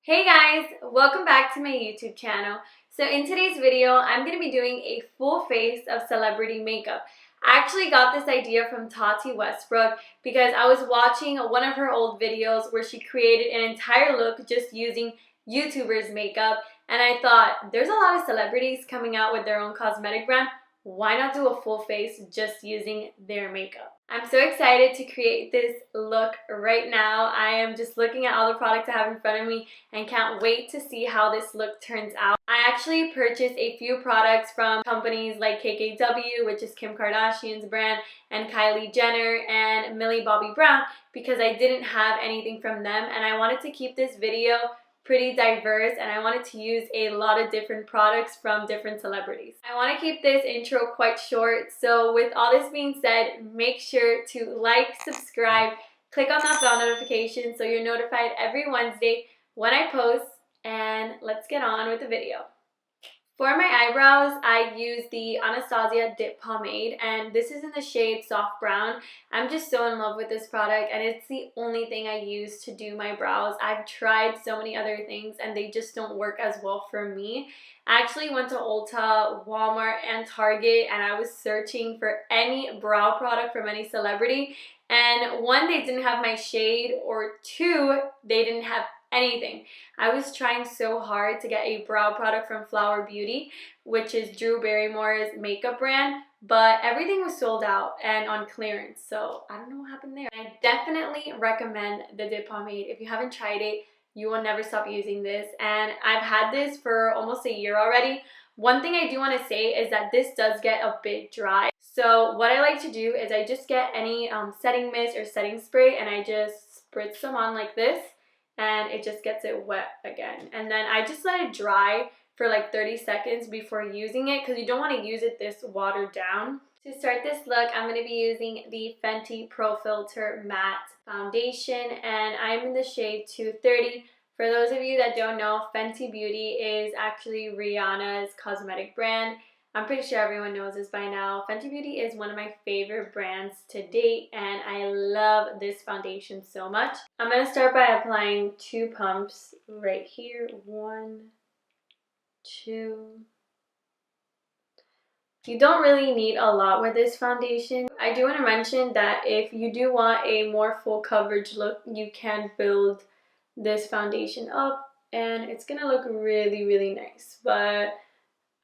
Hey guys, welcome back to my YouTube channel. So in today's video, I'm going to be doing a full face of celebrity makeup. I actually got this idea from Tati Westbrook because I was watching one of her old videos where she created an entire look just using YouTubers' makeup, and I thought, there's a lot of celebrities coming out with their own cosmetic brand. Why not do a full face just using their makeup? I'm so excited to create this look right now. I am just looking at all the products I have in front of me and can't wait to see how this look turns out. I actually purchased a few products from companies like KKW, which is Kim Kardashian's brand, and Kylie Jenner and Millie Bobby Brown because I didn't have anything from them, and I wanted to keep this video pretty diverse, and I wanted to use a lot of different products from different celebrities. I want to keep this intro quite short, so with all this being said, make sure to like, subscribe, click on that bell notification so you're notified every Wednesday when I post, and let's get on with the video. For my eyebrows, I use the Anastasia Dip Pomade, and this is in the shade Soft Brown. I'm just so in love with this product, and it's the only thing I use to do my brows. I've tried so many other things, and they just don't work as well for me. I actually went to Ulta, Walmart, and Target, and I was searching for any brow product from any celebrity, and one, they didn't have my shade, or two, they didn't have anything. I was trying so hard to get a brow product from Flower Beauty, which is Drew Barrymore's makeup brand, but everything was sold out and on clearance, so I don't know what happened there. I definitely recommend the Dip Pomade. If you haven't tried it, you will never stop using this, and I've had this for almost a year already. One thing I do want to say is that this does get a bit dry, so what I like to do is I just get any setting mist or setting spray and I just spritz them on like this, and it just gets it wet again. And then I just let it dry for like 30 seconds before using it because you don't want to use it this watered down. To start this look, I'm going to be using the Fenty Pro Filter Matte Foundation, and I'm in the shade 230. For those of you that don't know, Fenty Beauty is actually Rihanna's cosmetic brand. I'm pretty sure everyone knows this by now. Fenty Beauty is one of my favorite brands to date, and I love this foundation so much. I'm going to start by applying 2 pumps right here. 1, 2. You don't really need a lot with this foundation. I do want to mention that if you do want a more full coverage look, you can build this foundation up, and it's going to look really, really nice. But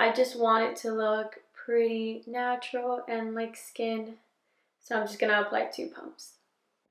I just want it to look pretty natural and like skin, so I'm just gonna apply 2 pumps.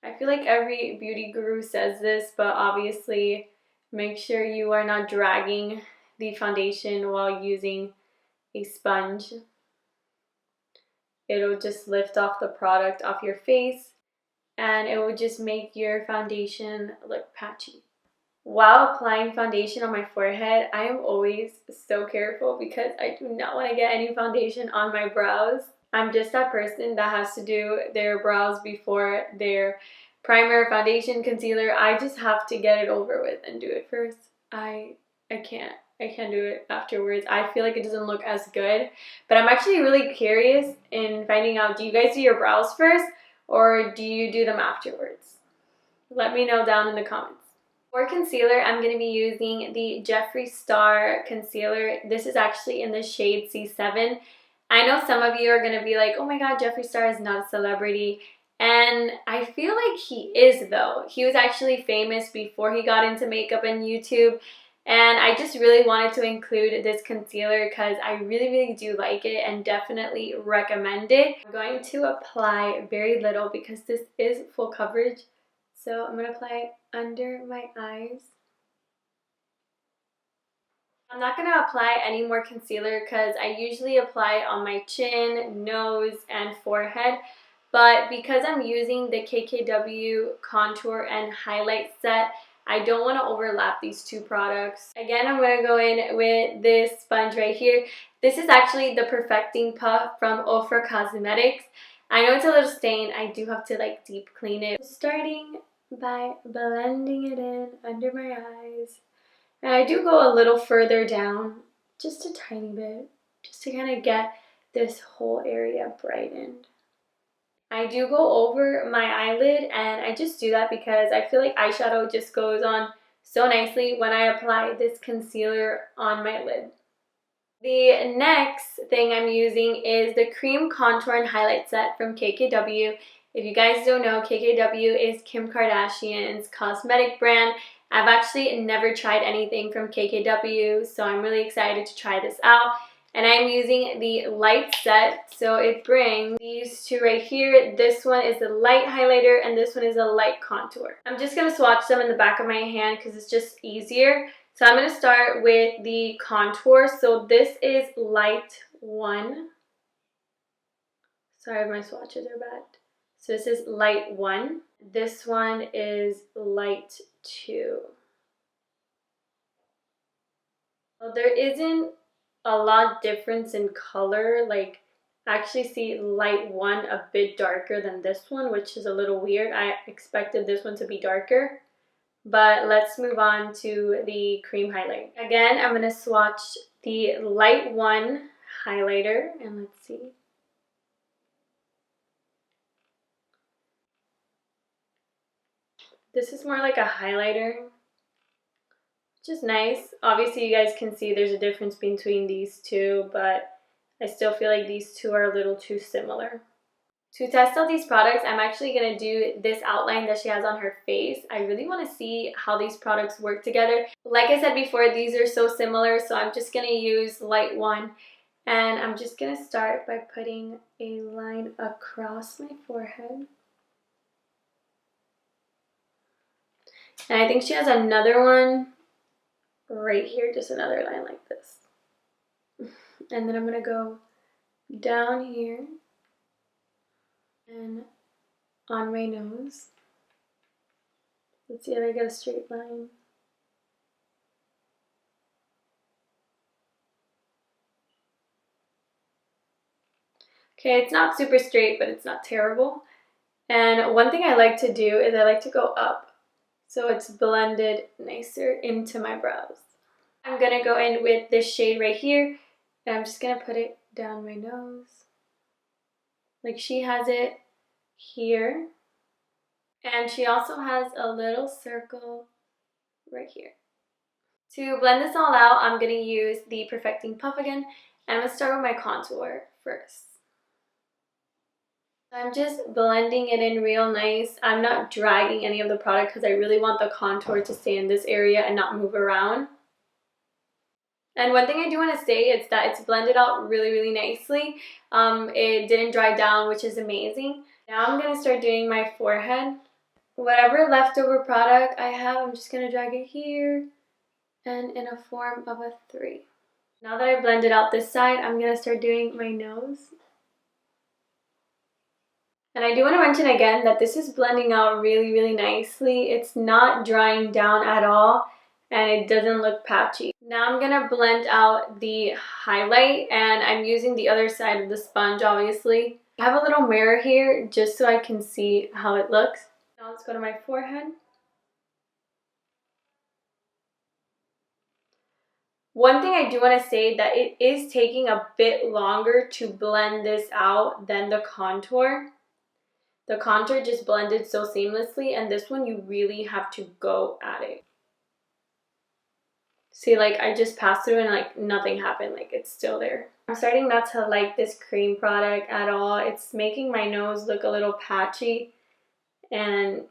I feel like every beauty guru says this, but obviously make sure you are not dragging the foundation while using a sponge. It'll just lift off the product off your face, and it will just make your foundation look patchy. While applying foundation on my forehead, I am always so careful because I do not want to get any foundation on my brows. I'm just that person that has to do their brows before their primer, foundation, concealer. I just have to get it over with and do it first. I can't do it afterwards. I feel like it doesn't look as good. But I'm actually really curious in finding out, do you guys do your brows first or do you do them afterwards? Let me know down in the comments. For concealer, I'm going to be using the Jeffree Star concealer. This is actually in the shade C7. I know some of you are going to be like, oh my god, Jeffree Star is not a celebrity. And I feel like he is though. He was actually famous before he got into makeup and YouTube. And I just really wanted to include this concealer because I really, really do like it and definitely recommend it. I'm going to apply very little because this is full coverage. So I'm going to apply under my eyes. I'm not going to apply any more concealer because I usually apply it on my chin, nose, and forehead. But because I'm using the KKW contour and highlight set, I don't want to overlap these 2 products. Again, I'm going to go in with this sponge right here. This is actually the Perfecting Puff from Ofra Cosmetics. I know it's a little stained. I do have to like deep clean it. Starting by blending it in under my eyes. And I do go a little further down, just a tiny bit, just to kind of get this whole area brightened. I do go over my eyelid, and I just do that because I feel like eyeshadow just goes on so nicely when I apply this concealer on my lid. The next thing I'm using is the Cream Contour and Highlight Set from KKW. If you guys don't know, KKW is Kim Kardashian's cosmetic brand. I've actually never tried anything from KKW, so I'm really excited to try this out. And I'm using the light set, so it brings these two right here. This one is a light highlighter and this one is a light contour. I'm just going to swatch them in the back of my hand because it's just easier. So I'm going to start with the contour. So this is light 1. Sorry, my swatches are bad. So this is light 1. This one is light 2. Well, there isn't a lot difference in color. Like, I actually see light 1 a bit darker than this one, which is a little weird. I expected this one to be darker. But let's move on to the cream highlight. Again, I'm going to swatch the light 1 highlighter, and let's see. This is more like a highlighter, which is nice. Obviously, you guys can see there's a difference between these two, but I still feel like these two are a little too similar. To test out these products, I'm actually going to do this outline that she has on her face. I really want to see how these products work together. Like I said before, these are so similar, so I'm just going to use light 1. And I'm just going to start by putting a line across my forehead. And I think she has another one right here, just another line like this. And then I'm going to go down here and on my nose. Let's see if I get a straight line. Okay, it's not super straight, but it's not terrible. And one thing I like to do is I like to go up so it's blended nicer into my brows. I'm gonna go in with this shade right here, and I'm just gonna put it down my nose. Like she has it here. And she also has a little circle right here. To blend this all out, I'm going to use the Perfecting Puff again. And I'm going to start with my contour first. I'm just blending it in real nice. I'm not dragging any of the product because I really want the contour to stay in this area and not move around. And one thing I do want to say is that it's blended out really, really nicely. It didn't dry down, which is amazing. Now I'm going to start doing my forehead. Whatever leftover product I have, I'm just going to drag it here and in a form of a 3. Now that I've blended out this side, I'm going to start doing my nose. And I do want to mention again that this is blending out really, really nicely. It's not drying down at all and it doesn't look patchy. Now I'm going to blend out the highlight and I'm using the other side of the sponge obviously. I have a little mirror here just so I can see how it looks. Now let's go to my forehead. One thing I do want to say that it is taking a bit longer to blend this out than the contour. The contour just blended so seamlessly, and this one you really have to go at it. See, like I just passed through and like nothing happened, like it's still there. I'm starting not to like this cream product at all. It's making my nose look a little patchy and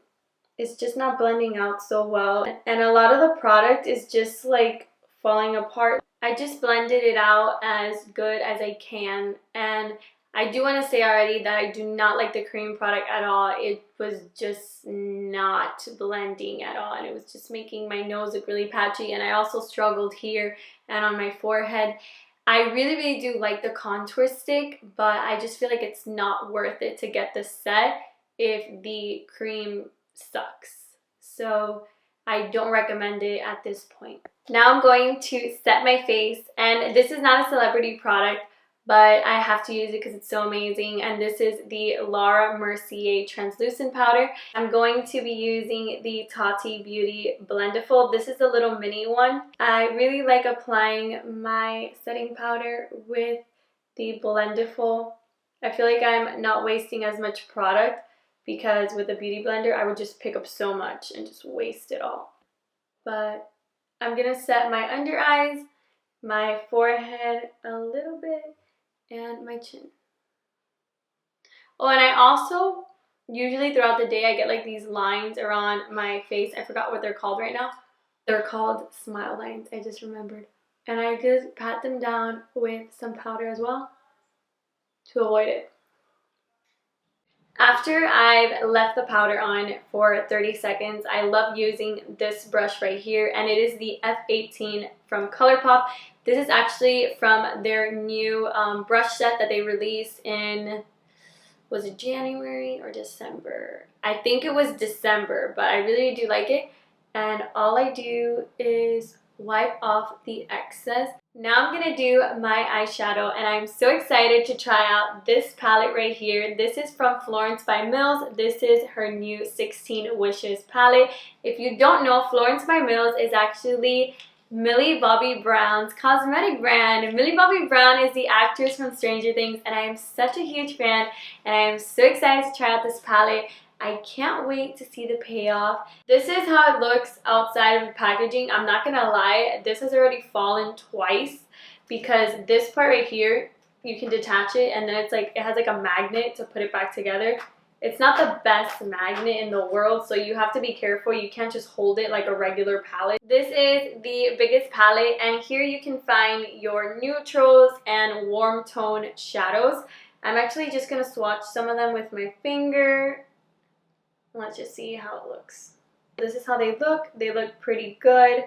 it's just not blending out so well. And a lot of the product is just like falling apart. I just blended it out as good as I can, and I do want to say already that I do not like the cream product at all. It was just not blending at all, and it was just making my nose look really patchy, and I also struggled here and on my forehead. I really, really do like the contour stick, but I just feel like it's not worth it to get the set if the cream sucks. So I don't recommend it at this point. Now I'm going to set my face, and this is not a celebrity product, but I have to use it because it's so amazing, and this is the Laura Mercier Translucent Powder. I'm going to be using the Tati Beauty Blendiful. This is a little mini one. I really like applying my setting powder with the Blendiful. I feel like I'm not wasting as much product because with a beauty blender, I would just pick up so much and just waste it all. but I'm gonna set my under eyes, my forehead a little bit, and my chin. Oh, and I also, usually throughout the day, I get like these lines around my face. I forgot what they're called right now. They're called smile lines, I just remembered. And I just pat them down with some powder as well to avoid it. After I've left the powder on for 30 seconds, I love using this brush right here, and it is the F18 from ColourPop. This is actually from their new brush set that they released in, was it January or December? I think it was December, but I really do like it. And all I do is wipe off the excess. Now I'm gonna do my eyeshadow, and I'm so excited to try out this palette right here. This is from Florence by Mills. This is her new 16 Wishes palette. If you don't know, Florence by Mills is actually Millie Bobby Brown's cosmetic brand. Millie Bobby Brown is the actress from Stranger Things, and I am such a huge fan, and I am so excited to try out this palette. I can't wait to see the payoff. This is how it looks outside of the packaging. I'm not gonna lie, this has already fallen twice because this part right here, you can detach it, and then it's like, it has like a magnet to put it back together. It's not the best magnet in the world, so you have to be careful. You can't just hold it like a regular palette. This is the biggest palette, and here you can find your neutrals and warm tone shadows. I'm actually just gonna swatch some of them with my finger. Let's just see how it looks. This is how they look. They look pretty good.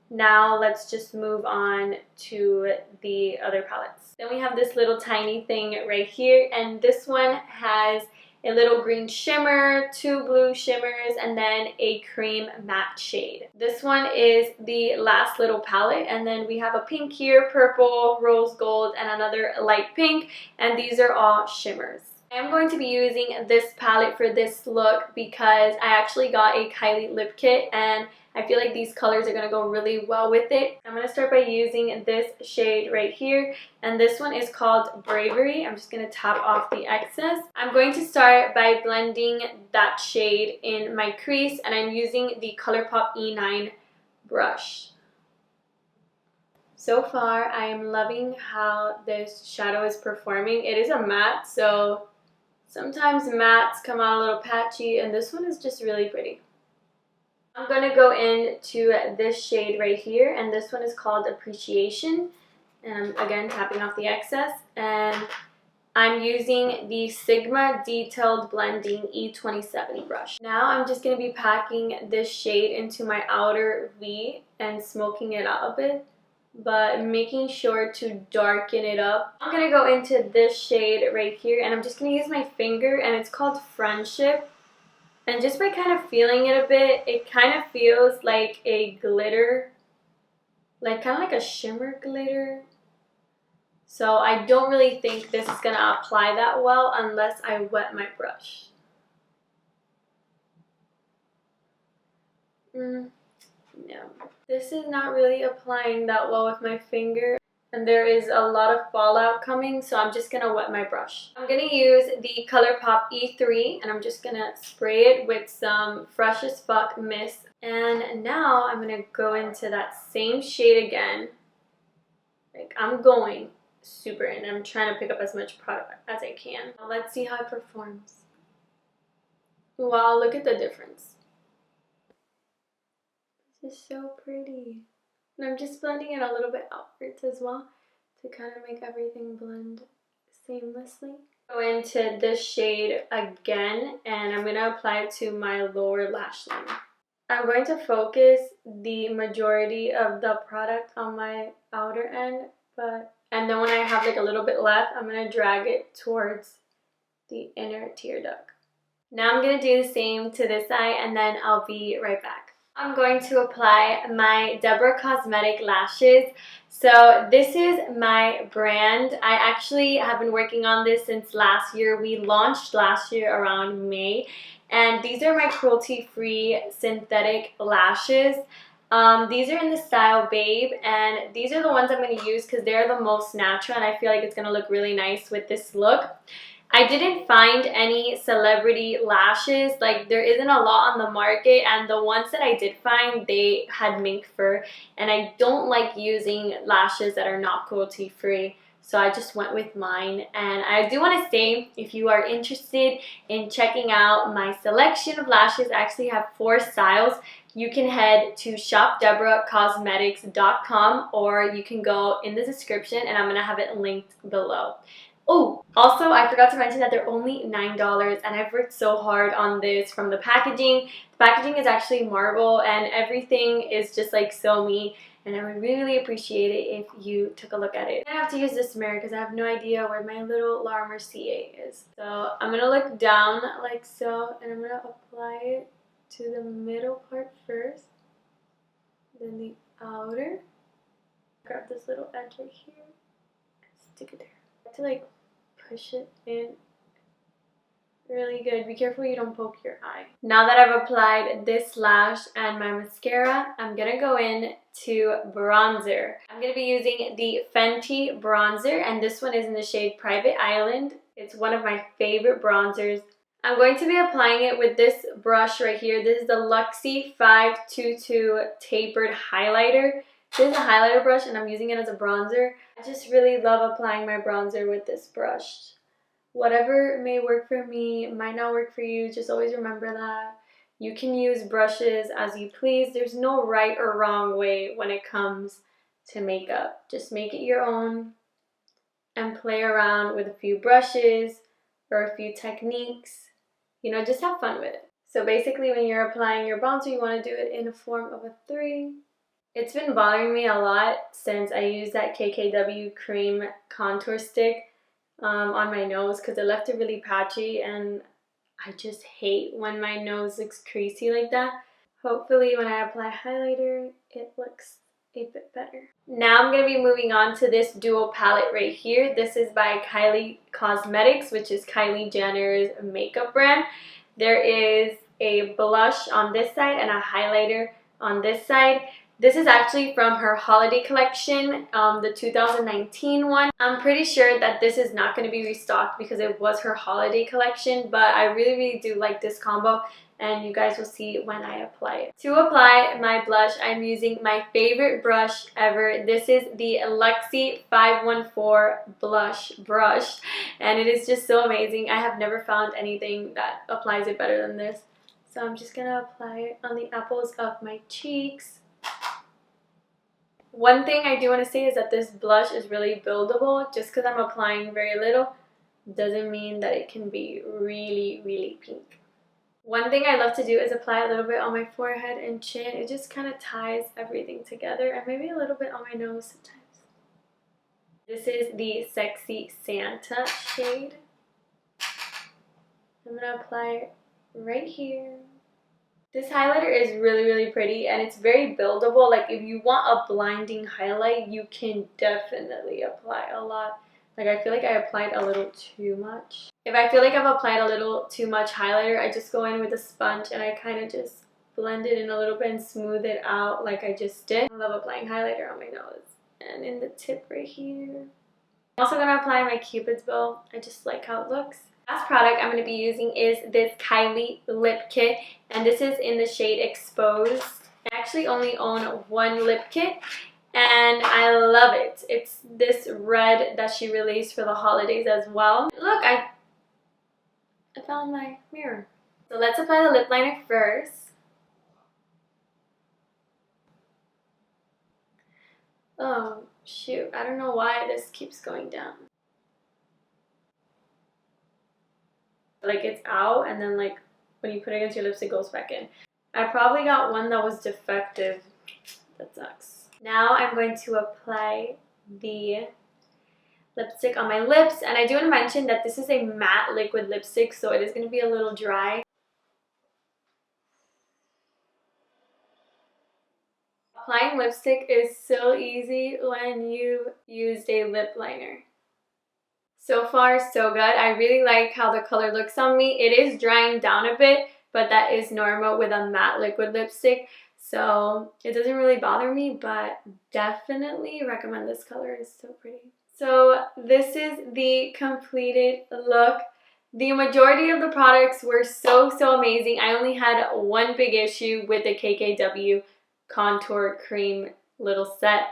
Now let's just move on to the other palettes. Then we have this little tiny thing right here, and this one has a little green shimmer, 2 blue shimmers, and then a cream matte shade. This one is the last little palette, and then we have a pink here, purple, rose gold, and another light pink, and these are all shimmers. I'm going to be using this palette for this look because I actually got a Kylie Lip Kit, and I feel like these colors are going to go really well with it. I'm going to start by using this shade right here, and this one is called Bravery. I'm just going to tap off the excess. I'm going to start by blending that shade in my crease, and I'm using the ColourPop E9 brush. So far, I am loving how this shadow is performing. It is a matte, so sometimes mattes come out a little patchy, and this one is just really pretty. I'm going to go into this shade right here, and this one is called Appreciation. And I'm again tapping off the excess, and I'm using the Sigma Detailed Blending E2070 brush. Now I'm just going to be packing this shade into my outer V and smoking it out a bit, but making sure to darken it up. I'm going to go into this shade right here, and I'm just going to use my finger, and it's called Friendship. And just by kind of feeling it a bit, it kind of feels like a glitter, like kind of like a shimmer glitter. So I don't really think this is going to apply that well unless I wet my brush. No. This is not really applying that well with my finger, and there is a lot of fallout coming, so I'm just going to wet my brush. I'm going to use the ColourPop E3, and I'm just going to spray it with some Fresh as Fuck mist. And now I'm going to go into that same shade again. Like, I'm going super in. I'm trying to pick up as much product as I can. Now let's see how it performs. Wow, look at the difference. This is so pretty. And I'm just blending it a little bit outwards as well to kind of make everything blend seamlessly. Go into this shade again, and I'm going to apply it to my lower lash line. I'm going to focus the majority of the product on my outer end, and then when I have like a little bit left, I'm going to drag it towards the inner tear duct. Now I'm going to do the same to this eye, and then I'll be right back. I'm going to apply my Deborah Cosmetic lashes. So this is my brand. I actually have been working on this since last year. We launched last year around May, and these are my cruelty-free synthetic lashes. These are in the style Babe, and these are the ones I'm going to use because they're the most natural, and I feel like it's going to look really nice with this look. I didn't find any celebrity lashes. Like, there isn't a lot on the market, and the ones that I did find, they had mink fur, and I don't like using lashes that are not cruelty free. So I just went with mine. And I do want to say, if you are interested in checking out my selection of lashes, I actually have 4 styles. You can head to shopdeborahcosmetics.com, or you can go in the description and I'm going to have it linked below. Oh, also I forgot to mention that they're only $9, and I've worked so hard on this. From the packaging. The packaging is actually marble, and everything is just like so me. And I would really appreciate it if you took a look at it. I have to use this mirror because I have no idea where my little La Mercier is. So I'm going to look down like so, and I'm going to apply it to the middle part first, then the outer. Grab this little edge right here, stick it there. I have to like push it in really good. Be careful you don't poke your eye. Now that I've applied this lash and my mascara, I'm gonna go in to bronzer. I'm gonna be using the Fenty bronzer, and this one is in the shade Private Island. It's one of my favorite bronzers. I'm going to be applying it with this brush right here. This is the Luxie 522 Tapered Highlighter. This is a highlighter brush, and I'm using it as a bronzer. I just really love applying my bronzer with this brush. Whatever may work for me might not work for you. Just always remember that. You can use brushes as you please. There's no right or wrong way when it comes to makeup. Just make it your own and play around with a few brushes or a few techniques. You know, just have fun with it. So basically, when you're applying your bronzer, you want to do it in a form of a 3. It's been bothering me a lot since I used that KKW cream contour stick on my nose, because it left it really patchy, and I just hate when my nose looks creasy like that. Hopefully when I apply highlighter, it looks a bit better. Now I'm going to be moving on to this dual palette right here. This is by Kylie Cosmetics, which is Kylie Jenner's makeup brand. There is a blush on this side and a highlighter on this side. This is actually from her holiday collection, the 2019 one. I'm pretty sure that this is not going to be restocked because it was her holiday collection, but I really do like this combo, and you guys will see when I apply it. To apply my blush, I'm using my favorite brush ever. This is the Luxie 514 blush brush, and it is just so amazing. I have never found anything that applies it better than this. So I'm just going to apply it on the apples of my cheeks. One thing I do want to say is that this blush is really buildable. Just because I'm applying very little doesn't mean that it can be really, really pink. One thing I love to do is apply a little bit on my forehead and chin. It just kind of ties everything together, and maybe a little bit on my nose sometimes. This is the Sexy Santa shade. I'm going to apply it right here. This highlighter is really, really pretty, and it's very buildable. Like, if you want a blinding highlight, you can definitely apply a lot. Like, I feel like I applied a little too much. If I feel like I've applied a little too much highlighter, I just go in with a sponge and I kind of just blend it in a little bit and smooth it out like I just did. I love applying highlighter on my nose and in the tip right here. I'm also going to apply my Cupid's bow. I just like how it looks. Last product I'm going to be using is this Kylie Lip Kit, and this is in the shade Exposed. I actually only own one lip kit, and I love it. It's this red that she released for the holidays as well. Look, I found my mirror. So let's apply the lip liner first. Oh shoot, I don't know why this keeps going down. Like, it's out, and then like when you put it against your lips, it goes back in. I probably got one that was defective. That sucks. Now I'm going to apply the lipstick on my lips, and I do want to mention that this is a matte liquid lipstick, so it is going to be a little dry. Applying lipstick is so easy when you used a lip liner. So far, so good. I really like how the color looks on me. It is drying down a bit, but that is normal with a matte liquid lipstick. So it doesn't really bother me, but definitely recommend this color. It's so pretty. So this is the completed look. The majority of the products were so amazing. I only had one big issue with the KKW contour cream little set.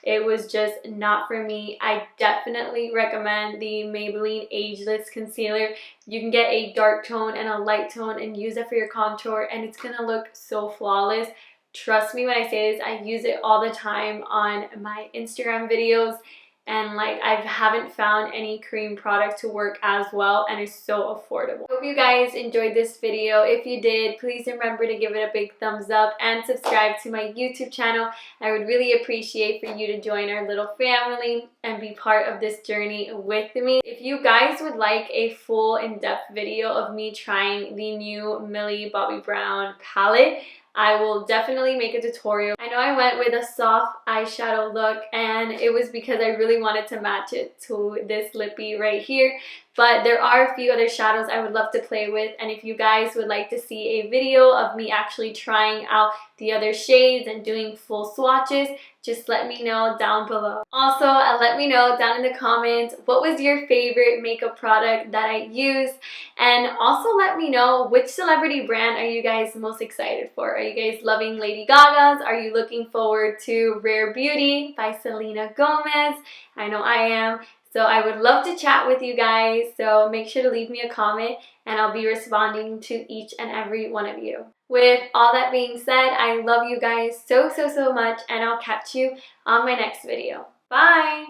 It was just not for me. I definitely recommend the Maybelline Ageless Concealer. You can get a dark tone and a light tone and use it for your contour, and it's gonna look so flawless. Trust me when I say this, I use it all the time on my Instagram videos, and like I haven't found any cream product to work as well, and it's so affordable. Hope you guys enjoyed this video. If you did, please remember to give it a big thumbs up and subscribe to my YouTube channel. I would really appreciate for you to join our little family and be part of this journey with me. If you guys would like a full in-depth video of me trying the new Millie Bobby Brown palette, I will definitely make a tutorial. I know I went with a soft eyeshadow look, and it was because I really wanted to match it to this lippy right here. But there are a few other shadows I would love to play with, and if you guys would like to see a video of me actually trying out the other shades and doing full swatches, just let me know down below. Also, let me know down in the comments what was your favorite makeup product that I used, and also let me know which celebrity brand are you guys most excited for. Are you guys loving Lady Gaga's? Are you looking forward to Rare Beauty by Selena Gomez? I know I am. So I would love to chat with you guys, so make sure to leave me a comment and I'll be responding to each and every one of you. With all that being said, I love you guys so much, and I'll catch you on my next video. Bye!